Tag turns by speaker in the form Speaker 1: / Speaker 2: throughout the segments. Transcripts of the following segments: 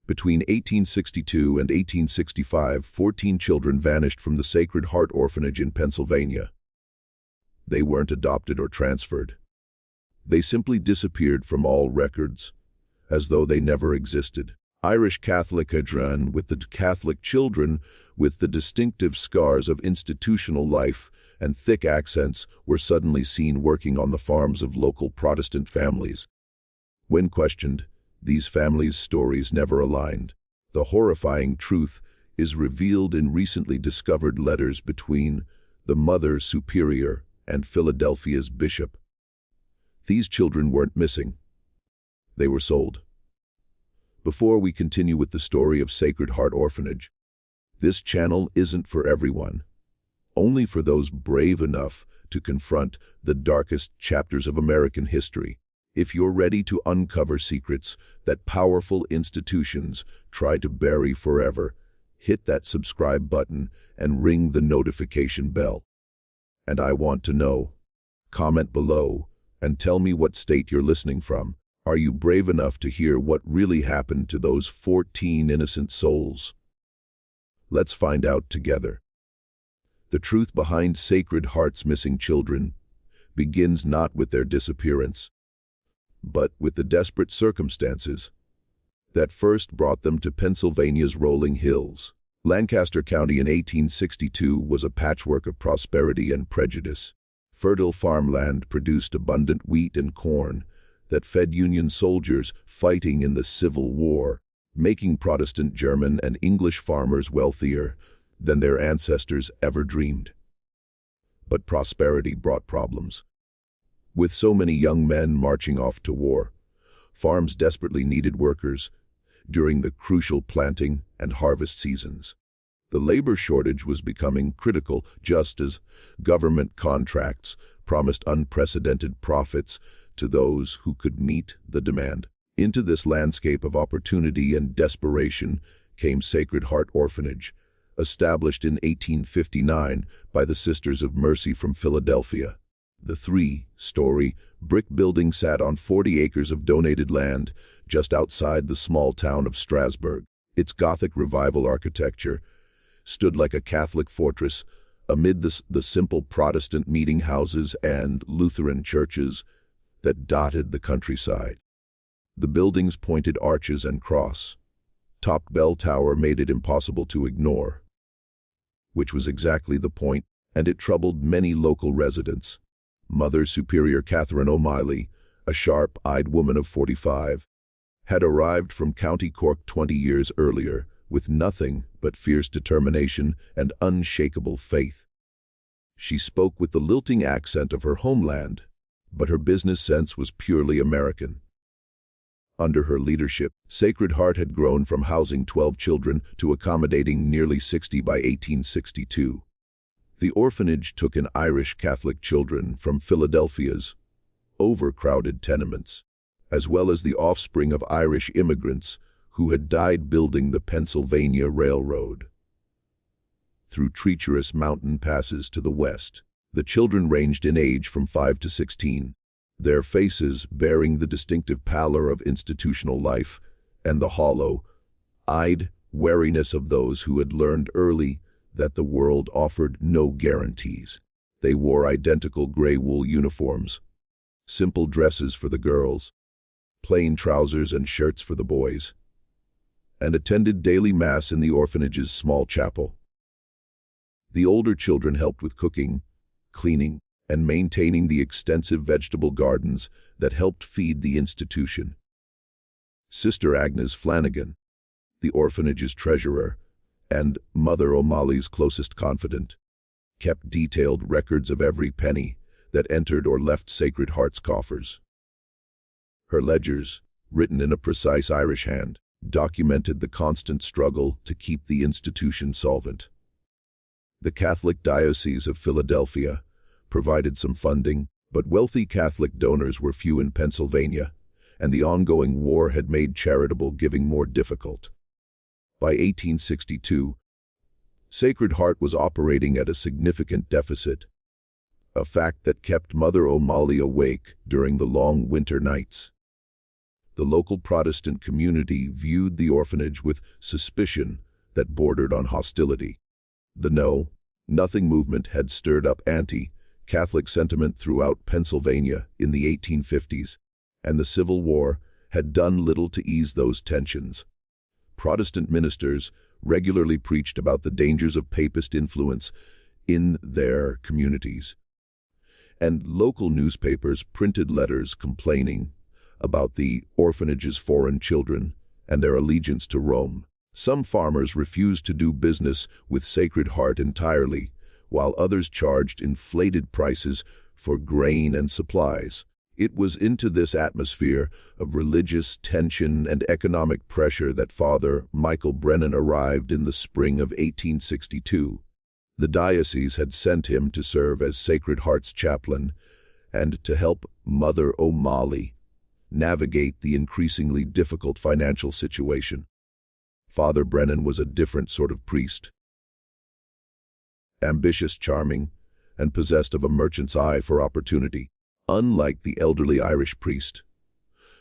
Speaker 1: Between 1862 and 1865, 14 children vanished from the Sacred Heart Orphanage in Pennsylvania. They weren't adopted or transferred. They simply disappeared from all records, as though they never existed. Irish Catholic children with the Catholic children with the distinctive scars of institutional life and thick accents were suddenly seen working on the farms of local Protestant families. When questioned, these families' stories never aligned. The horrifying truth is revealed in recently discovered letters between the Mother Superior and Philadelphia's bishop. These children weren't missing. They were sold. Before we continue with the story of Sacred Heart Orphanage, this channel isn't for everyone. Only for those brave enough to confront the darkest chapters of American history. If you're ready to uncover secrets that powerful institutions try to bury forever, hit that subscribe button and ring the notification bell. And I want to know. Comment below and tell me what state you're listening from. Are you brave enough to hear what really happened to those 14 innocent souls? Let's find out together. The truth behind Sacred Heart's missing children begins not with their disappearance, but with the desperate circumstances that first brought them to Pennsylvania's rolling hills. Lancaster County in 1862 was a patchwork of prosperity and prejudice. Fertile farmland produced abundant wheat and corn that fed Union soldiers fighting in the Civil War, making Protestant German and English farmers wealthier than their ancestors ever dreamed. But prosperity brought problems. With so many young men marching off to war, farms desperately needed workers during the crucial planting and harvest seasons. The labor shortage was becoming critical just as government contracts promised unprecedented profits to those who could meet the demand. Into this landscape of opportunity and desperation came Sacred Heart Orphanage, established in 1859 by the Sisters of Mercy from Philadelphia. The three-story brick building sat on 40 acres of donated land just outside the small town of Strasburg. Its Gothic Revival architecture stood like a Catholic fortress amid the simple Protestant meeting houses and Lutheran churches that dotted the countryside. The building's pointed arches and cross-topped bell tower made it impossible to ignore, which was exactly the point, and it troubled many local residents. Mother Superior Catherine O'Malley, a sharp-eyed woman of 45, had arrived from County Cork 20 years earlier with nothing but fierce determination and unshakable faith. She spoke with the lilting accent of her homeland, but her business sense was purely American. Under her leadership, Sacred Heart had grown from housing 12 children to accommodating nearly 60 by 1862. The orphanage took in Irish Catholic children from Philadelphia's overcrowded tenements, as well as the offspring of Irish immigrants who had died building the Pennsylvania Railroad. Through treacherous mountain passes to the west, the children ranged in age from 5 to 16, their faces bearing the distinctive pallor of institutional life and the hollow-eyed wariness of those who had learned early that the world offered no guarantees. They wore identical gray wool uniforms, simple dresses for the girls, plain trousers and shirts for the boys, and attended daily mass in the orphanage's small chapel. The older children helped with cooking, cleaning, and maintaining the extensive vegetable gardens that helped feed the institution. Sister Agnes Flanagan, the orphanage's treasurer, and Mother O'Malley's closest confidant, kept detailed records of every penny that entered or left Sacred Heart's coffers. Her ledgers, written in a precise Irish hand, documented the constant struggle to keep the institution solvent. The Catholic Diocese of Philadelphia provided some funding, but wealthy Catholic donors were few in Pennsylvania, and the ongoing war had made charitable giving more difficult. By 1862, Sacred Heart was operating at a significant deficit, a fact that kept Mother O'Malley awake during the long winter nights. The local Protestant community viewed the orphanage with suspicion that bordered on hostility. The Know Nothing movement had stirred up anti-Catholic sentiment throughout Pennsylvania in the 1850s, and the Civil War had done little to ease those tensions. Protestant ministers regularly preached about the dangers of papist influence in their communities, and local newspapers printed letters complaining about the orphanage's foreign children and their allegiance to Rome. Some farmers refused to do business with Sacred Heart entirely, while others charged inflated prices for grain and supplies. It was into this atmosphere of religious tension and economic pressure that Father Michael Brennan arrived in the spring of 1862. The diocese had sent him to serve as Sacred Heart's chaplain and to help Mother O'Malley navigate the increasingly difficult financial situation. Father Brennan was a different sort of priest. Ambitious, charming, and possessed of a merchant's eye for opportunity. Unlike the elderly Irish priest,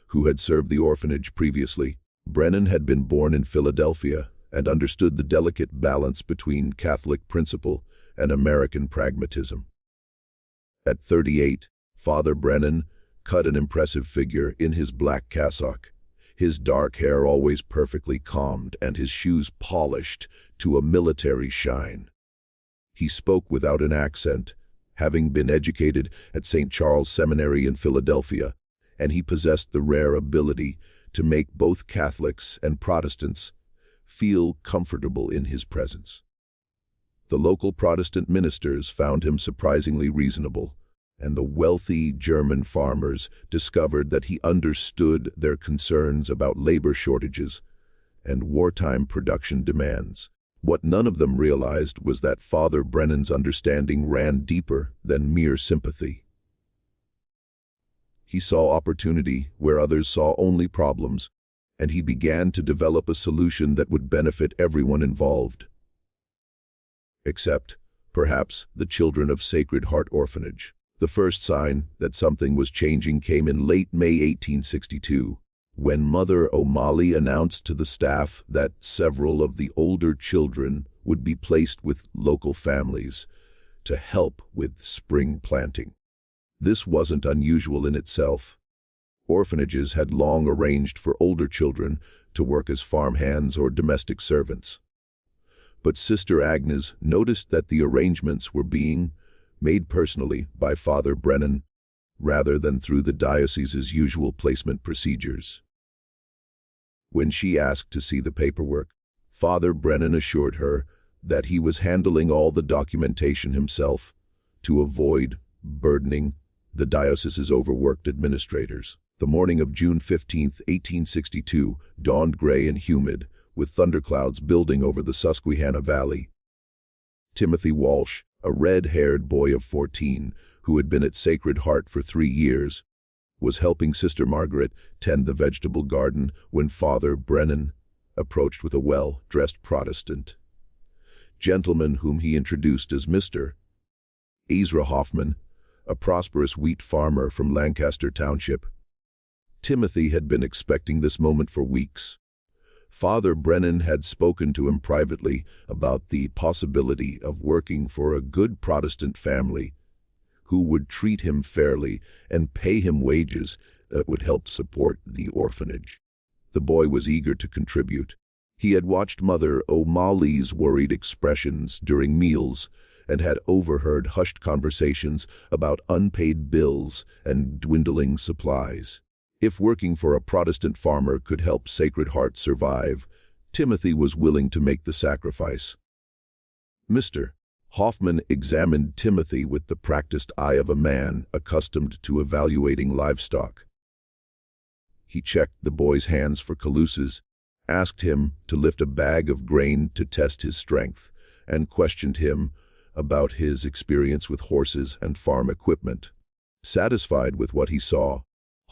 Speaker 1: who had served the orphanage previously, Brennan had been born in Philadelphia and understood the delicate balance between Catholic principle and American pragmatism. At 38, Father Brennan cut an impressive figure in his black cassock, his dark hair always perfectly combed and his shoes polished to a military shine. He spoke without an accent, having been educated at St. Charles Seminary in Philadelphia, and he possessed the rare ability to make both Catholics and Protestants feel comfortable in his presence. The local Protestant ministers found him surprisingly reasonable, and the wealthy German farmers discovered that he understood their concerns about labor shortages and wartime production demands. What none of them realized was that Father Brennan's understanding ran deeper than mere sympathy. He saw opportunity where others saw only problems, and he began to develop a solution that would benefit everyone involved. Except, perhaps, the children of Sacred Heart Orphanage. The first sign that something was changing came in late May 1862, when Mother O'Malley announced to the staff that several of the older children would be placed with local families to help with spring planting. This wasn't unusual in itself. Orphanages had long arranged for older children to work as farmhands or domestic servants. But Sister Agnes noticed that the arrangements were being made personally by Father Brennan, rather than through the diocese's usual placement procedures. When she asked to see the paperwork, Father Brennan assured her that he was handling all the documentation himself to avoid burdening the diocese's overworked administrators. The morning of June 15, 1862, dawned gray and humid, with thunderclouds building over the Susquehanna Valley. Timothy Walsh, a red-haired boy of 14, who had been at Sacred Heart for 3 years, was helping Sister Margaret tend the vegetable garden when Father Brennan approached with a well-dressed Protestant gentleman whom he introduced as Mr. Ezra Hoffman, a prosperous wheat farmer from Lancaster Township. Timothy had been expecting this moment for weeks. Father Brennan had spoken to him privately about the possibility of working for a good Protestant family who would treat him fairly and pay him wages that would help support the orphanage. The boy was eager to contribute. He had watched Mother O'Malley's worried expressions during meals and had overheard hushed conversations about unpaid bills and dwindling supplies. If working for a Protestant farmer could help Sacred Heart survive, Timothy was willing to make the sacrifice. Mr. Hoffman examined Timothy with the practiced eye of a man accustomed to evaluating livestock. He checked the boy's hands for calluses, asked him to lift a bag of grain to test his strength, and questioned him about his experience with horses and farm equipment. Satisfied with what he saw,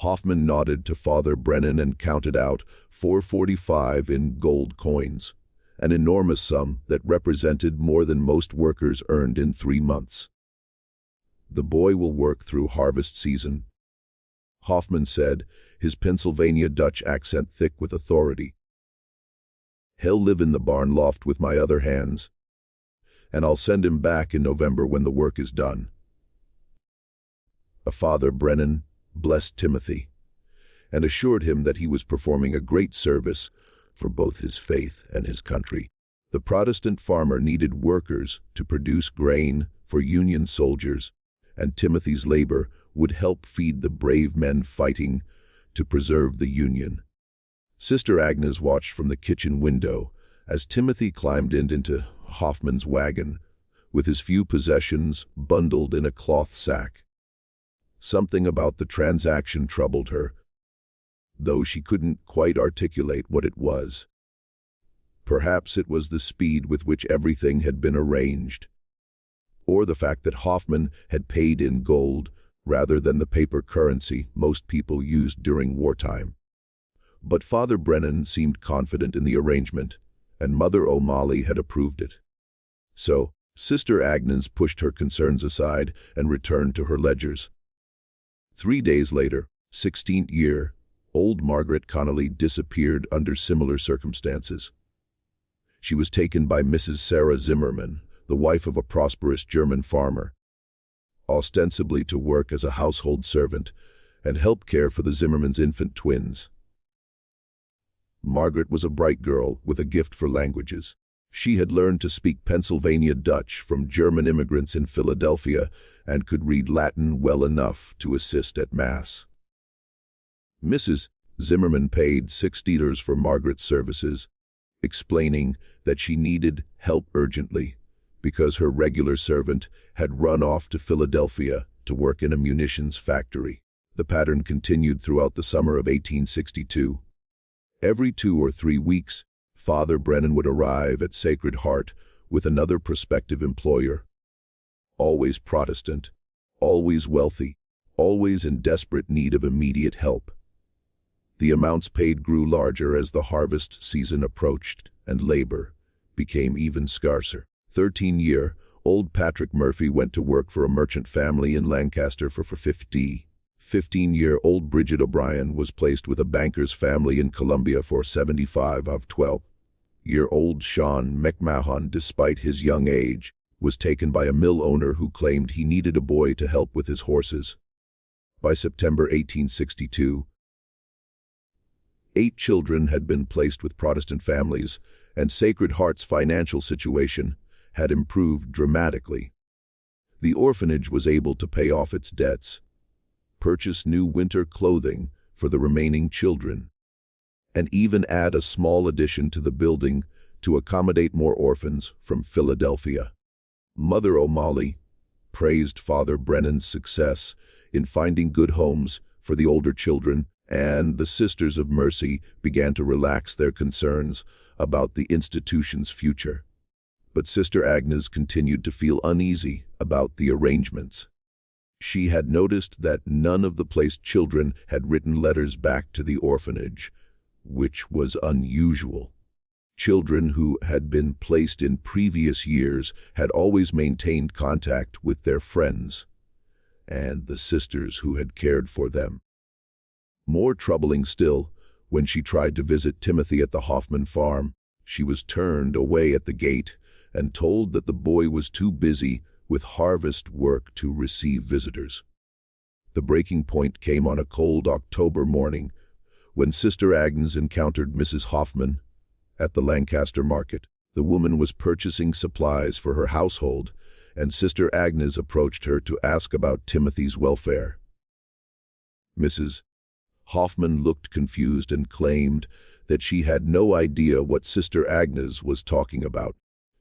Speaker 1: Hoffman nodded to Father Brennan and counted out $4.45 in gold coins, an enormous sum that represented more than most workers earned in 3 months. The boy will work through harvest season. Hoffman said, his Pennsylvania Dutch accent thick with authority. "He'll live in the barn loft with my other hands, and I'll send him back in November when the work is done." Father Brennan blessed Timothy and assured him that he was performing a great service for both his faith and his country. The Protestant farmer needed workers to produce grain for Union soldiers, and Timothy's labor would help feed the brave men fighting to preserve the Union. Sister Agnes watched from the kitchen window as Timothy climbed into Hoffman's wagon with his few possessions bundled in a cloth sack. Something about the transaction troubled her, though she couldn't quite articulate what it was. Perhaps it was the speed with which everything had been arranged, or the fact that Hoffman had paid in gold rather than the paper currency most people used during wartime. But Father Brennan seemed confident in the arrangement, and Mother O'Malley had approved it. So, Sister Agnes pushed her concerns aside and returned to her ledgers. 3 days later, 16th year, old Margaret Connolly disappeared under similar circumstances. She was taken by Mrs. Sarah Zimmerman, the wife of a prosperous German farmer, ostensibly to work as a household servant and help care for the Zimmermans' infant twins. Margaret was a bright girl with a gift for languages. She had learned to speak Pennsylvania Dutch from German immigrants in Philadelphia and could read Latin well enough to assist at Mass. Mrs. Zimmerman paid $6 for Margaret's services, explaining that she needed help urgently because her regular servant had run off to Philadelphia to work in a munitions factory. The pattern continued throughout the summer of 1862. Every 2 or 3 weeks, Father Brennan would arrive at Sacred Heart with another prospective employer. Always Protestant, always wealthy, always in desperate need of immediate help. The amounts paid grew larger as the harvest season approached and labor became even scarcer. 13-year, old Patrick Murphy went to work for a merchant family in Lancaster for 50. 15-year-old Bridget O'Brien was placed with a banker's family in Columbia for 75 of 12-year-old Sean McMahon, despite his young age, was taken by a mill owner who claimed he needed a boy to help with his horses. By September 1862, 8 children had been placed with Protestant families, and Sacred Heart's financial situation had improved dramatically. The orphanage was able to pay off its debts, purchase new winter clothing for the remaining children, and even add a small addition to the building to accommodate more orphans from Philadelphia. Mother O'Malley praised Father Brennan's success in finding good homes for the older children, and the Sisters of Mercy began to relax their concerns about the institution's future. But Sister Agnes continued to feel uneasy about the arrangements. She had noticed that none of the placed children had written letters back to the orphanage, which was unusual. Children who had been placed in previous years had always maintained contact with their friends and the sisters who had cared for them. More troubling still, when she tried to visit Timothy at the Hoffman farm, she was turned away at the gate and told that the boy was too busy with harvest work to receive visitors. The breaking point came on a cold October morning when Sister Agnes encountered Mrs. Hoffman at the Lancaster market. The woman was purchasing supplies for her household, and Sister Agnes approached her to ask about Timothy's welfare. Mrs. Hoffman looked confused and claimed that she had no idea what Sister Agnes was talking about.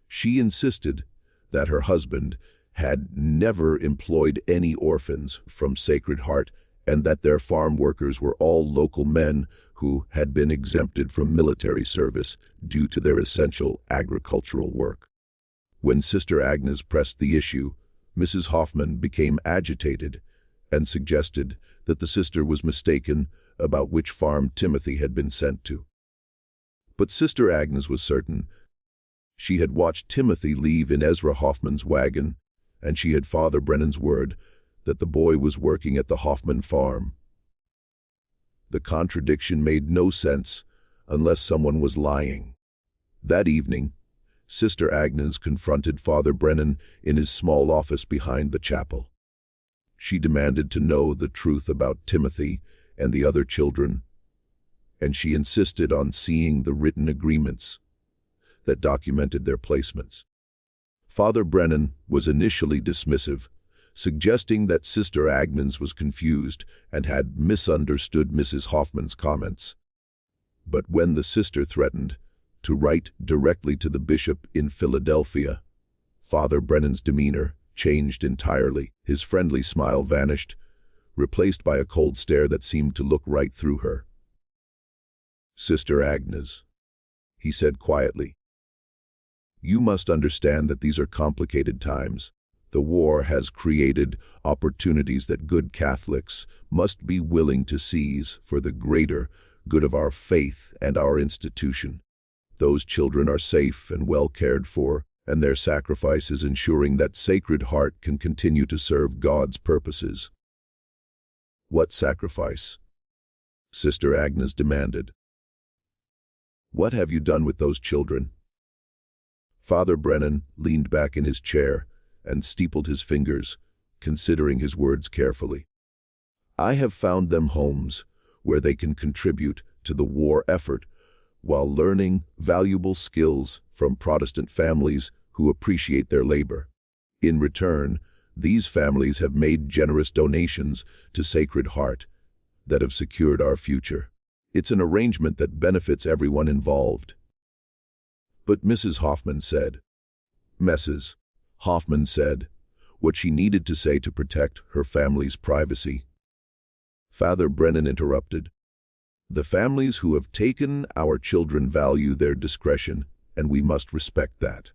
Speaker 1: She insisted that her husband had never employed any orphans from Sacred Heart and that their farm workers were all local men who had been exempted from military service due to their essential agricultural work. When Sister Agnes pressed the issue, Mrs. Hoffman became agitated and suggested that the sister was mistaken about which farm Timothy had been sent to. But Sister Agnes was certain. She had watched Timothy leave in Ezra Hoffman's wagon, and she had Father Brennan's word that the boy was working at the Hoffman farm. The contradiction made no sense unless someone was lying. That evening, Sister Agnes confronted Father Brennan in his small office behind the chapel. She demanded to know the truth about Timothy and the other children, and she insisted on seeing the written agreements that documented their placements. Father Brennan was initially dismissive, suggesting that Sister Agnes was confused and had misunderstood Mrs. Hoffman's comments. But when the sister threatened to write directly to the bishop in Philadelphia, Father Brennan's demeanor changed entirely. His friendly smile vanished, replaced by a cold stare that seemed to look right through her. "Sister Agnes," he said quietly, "you must understand that these are complicated times. The war has created opportunities that good Catholics must be willing to seize for the greater good of our faith and our institution. Those children are safe and well cared for, and their sacrifice is ensuring that Sacred Heart can continue to serve God's purposes." "What sacrifice?" Sister Agnes demanded. "What have you done with those children?" Father Brennan leaned back in his chair and steepled his fingers, considering his words carefully. "I have found them homes where they can contribute to the war effort while learning valuable skills from Protestant families who appreciate their labor. In return, these families have made generous donations to Sacred Heart that have secured our future. It's an arrangement that benefits everyone involved." But Mrs. Hoffman said what she needed to say to protect her family's privacy. Father Brennan interrupted. "The families who have taken our children value their discretion, and we must respect that.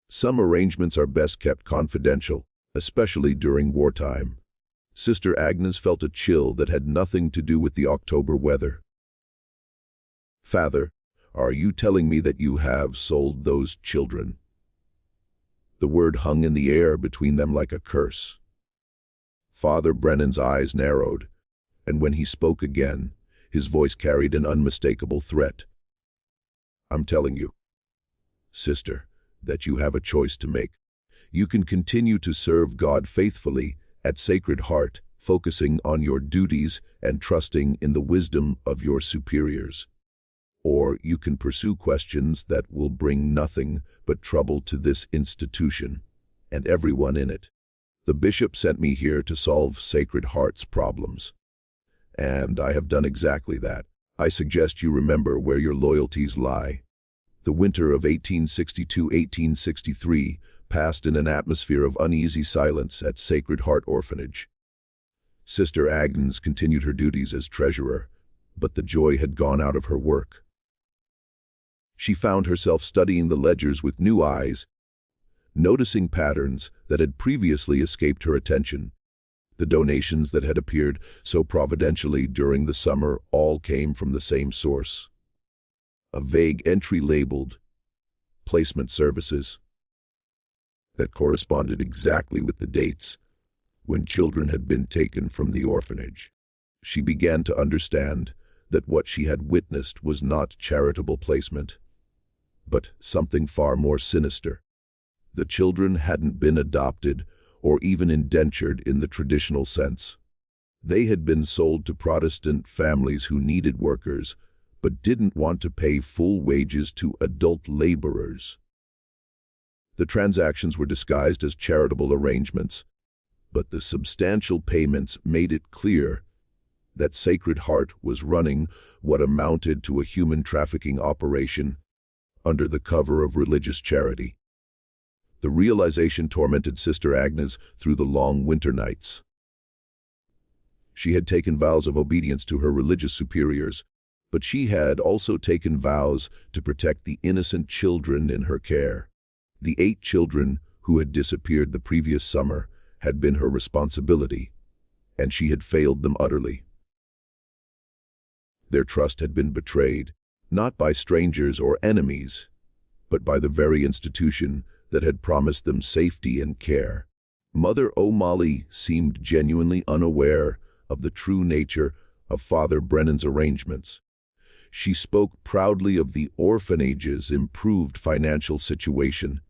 Speaker 1: Some arrangements are best kept confidential, especially during wartime." Sister Agnes felt a chill that had nothing to do with the October weather. "Father, are you telling me that you have sold those children?" The word hung in the air between them like a curse. Father Brennan's eyes narrowed, and when he spoke again, his voice carried an unmistakable threat. "I'm telling you, sister, that you have a choice to make. You can continue to serve God faithfully at Sacred Heart, focusing on your duties and trusting in the wisdom of your superiors. Or you can pursue questions that will bring nothing but trouble to this institution and everyone in it. The bishop sent me here to solve Sacred Heart's problems, and I have done exactly that. I suggest you remember where your loyalties lie." The winter of 1862-1863 passed in an atmosphere of uneasy silence at Sacred Heart Orphanage. Sister Agnes continued her duties as treasurer, but the joy had gone out of her work. She found herself studying the ledgers with new eyes, noticing patterns that had previously escaped her attention. The donations that had appeared so providentially during the summer all came from the same source. A vague entry labeled "Placement Services" that corresponded exactly with the dates when children had been taken from the orphanage. She began to understand that what she had witnessed was not charitable placement, but something far more sinister. The children hadn't been adopted or even indentured in the traditional sense. They had been sold to Protestant families who needed workers, but didn't want to pay full wages to adult laborers. The transactions were disguised as charitable arrangements, but the substantial payments made it clear that Sacred Heart was running what amounted to a human trafficking operation under the cover of religious charity. The realization tormented Sister Agnes through the long winter nights. She had taken vows of obedience to her religious superiors, but she had also taken vows to protect the innocent children in her care. The 8 children who had disappeared the previous summer had been her responsibility, and she had failed them utterly. Their trust had been betrayed, not by strangers or enemies, but by the very institution that had promised them safety and care. Mother O'Malley seemed genuinely unaware of the true nature of Father Brennan's arrangements. She spoke proudly of the orphanage's improved financial situation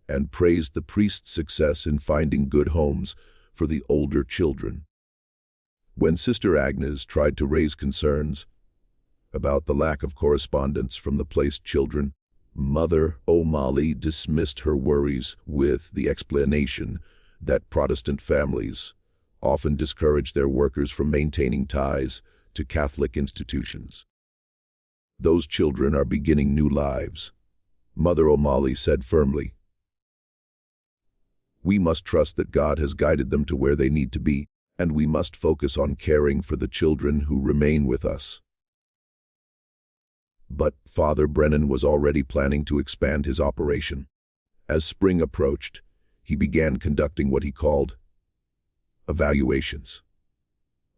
Speaker 1: and praised the priest's success in finding good homes for the older children. When Sister Agnes tried to raise concerns about the lack of correspondence from the placed children, Mother O'Malley dismissed her worries with the explanation that Protestant families often discourage their workers from maintaining ties to Catholic institutions. Those children are beginning new lives, Mother O'Malley said firmly. We must trust that God has guided them to where they need to be, and we must focus on caring for the children who remain with us. But Father Brennan was already planning to expand his operation. As spring approached, he began conducting what he called evaluations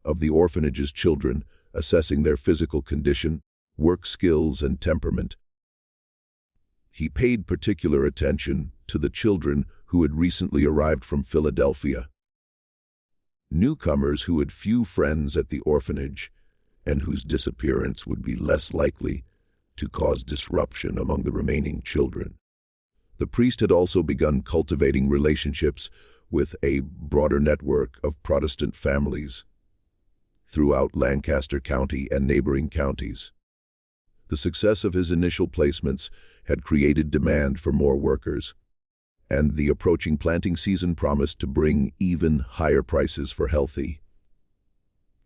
Speaker 1: of the orphanage's children, assessing their physical condition, work skills, and temperament. He paid particular attention to the children who had recently arrived from Philadelphia, newcomers who had few friends at the orphanage and whose disappearance would be less likely to cause disruption among the remaining children. The priest had also begun cultivating relationships with a broader network of Protestant families throughout Lancaster County and neighboring counties. The success of his initial placements had created demand for more workers, and the approaching planting season promised to bring even higher prices for healthy,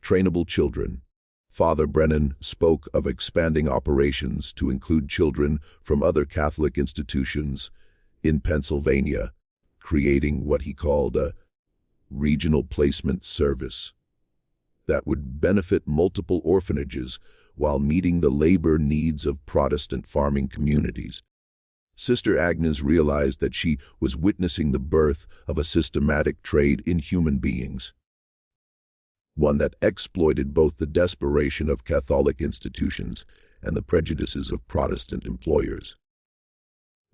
Speaker 1: trainable children. Father Brennan spoke of expanding operations to include children from other Catholic institutions in Pennsylvania, creating what he called a regional placement service that would benefit multiple orphanages while meeting the labor needs of Protestant farming communities. Sister Agnes realized that she was witnessing the birth of a systematic trade in human beings, one that exploited both the desperation of Catholic institutions and the prejudices of Protestant employers.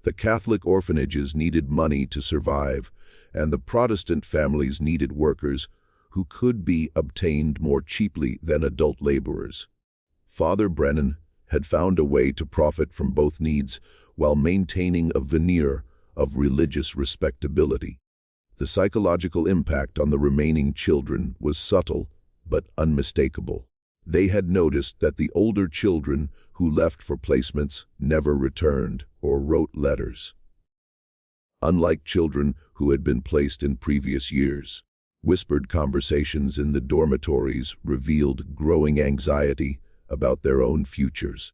Speaker 1: The Catholic orphanages needed money to survive, and the Protestant families needed workers who could be obtained more cheaply than adult laborers. Father Brennan had found a way to profit from both needs while maintaining a veneer of religious respectability. The psychological impact on the remaining children was subtle but unmistakable. They had noticed that the older children who left for placements never returned or wrote letters. Unlike children who had been placed in previous years, whispered conversations in the dormitories revealed growing anxiety about their own futures.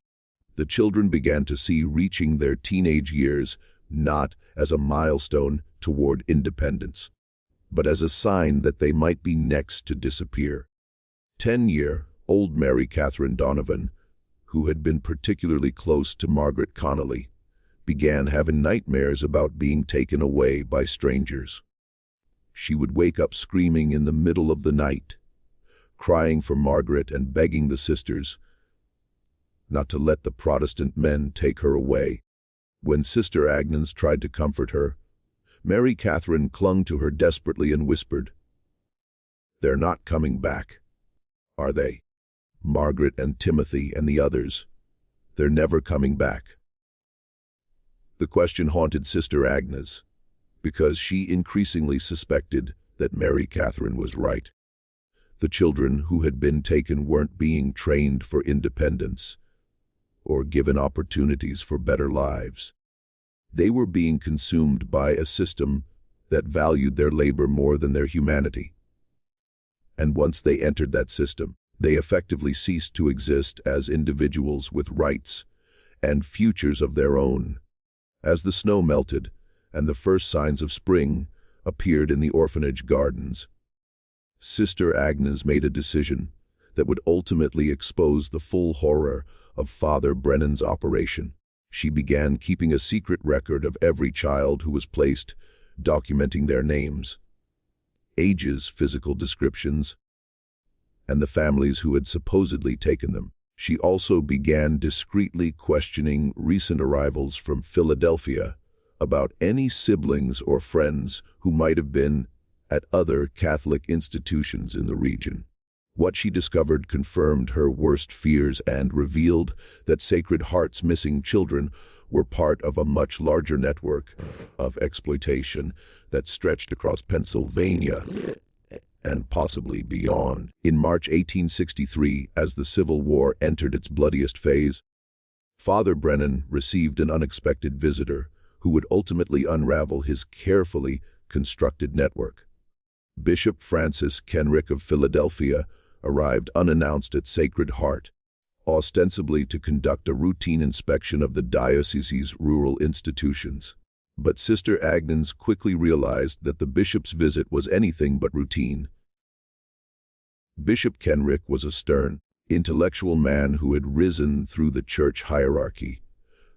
Speaker 1: The children began to see reaching their teenage years not as a milestone toward independence, but as a sign that they might be next to disappear. 10-year-old Mary Catherine Donovan, who had been particularly close to Margaret Connolly, began having nightmares about being taken away by strangers. She would wake up screaming in the middle of the night, crying for Margaret and begging the sisters not to let the Protestant men take her away. When Sister Agnes tried to comfort her, Mary Catherine clung to her desperately and whispered, "They're not coming back, are they? Margaret and Timothy and the others, they're never coming back." The question haunted Sister Agnes, because she increasingly suspected that Mary Catherine was right. The children who had been taken weren't being trained for independence or given opportunities for better lives. They were being consumed by a system that valued their labor more than their humanity. And once they entered that system, they effectively ceased to exist as individuals with rights and futures of their own. As the snow melted and the first signs of spring appeared in the orphanage gardens, Sister Agnes made a decision that would ultimately expose the full horror of Father Brennan's operation. She began keeping a secret record of every child who was placed, documenting their names, ages, physical descriptions, and the families who had supposedly taken them. She also began discreetly questioning recent arrivals from Philadelphia about any siblings or friends who might have been at other Catholic institutions in the region. What she discovered confirmed her worst fears and revealed that Sacred Heart's missing children were part of a much larger network of exploitation that stretched across Pennsylvania and possibly beyond. In March 1863, as the Civil War entered its bloodiest phase, Father Brennan received an unexpected visitor who would ultimately unravel his carefully constructed network. Bishop Francis Kenrick of Philadelphia arrived unannounced at Sacred Heart, ostensibly to conduct a routine inspection of the diocese's rural institutions. But Sister Agnes quickly realized that the bishop's visit was anything but routine. Bishop Kenrick was a stern, intellectual man who had risen through the church hierarchy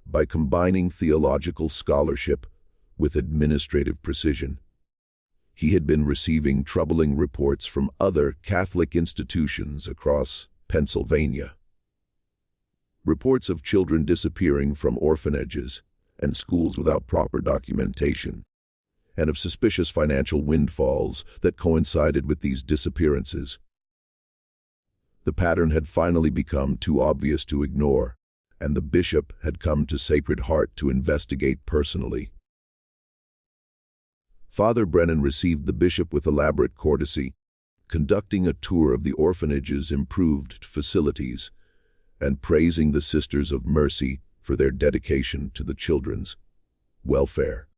Speaker 1: by combining theological scholarship with administrative precision. He had been receiving troubling reports from other Catholic institutions across Pennsylvania. Reports of children disappearing from orphanages and schools without proper documentation, and of suspicious financial windfalls that coincided with these disappearances. The pattern had finally become too obvious to ignore, and the bishop had come to Sacred Heart to investigate personally. Father Brennan received the bishop with elaborate courtesy, conducting a tour of the orphanage's improved facilities and praising the Sisters of Mercy for their dedication to the children's welfare.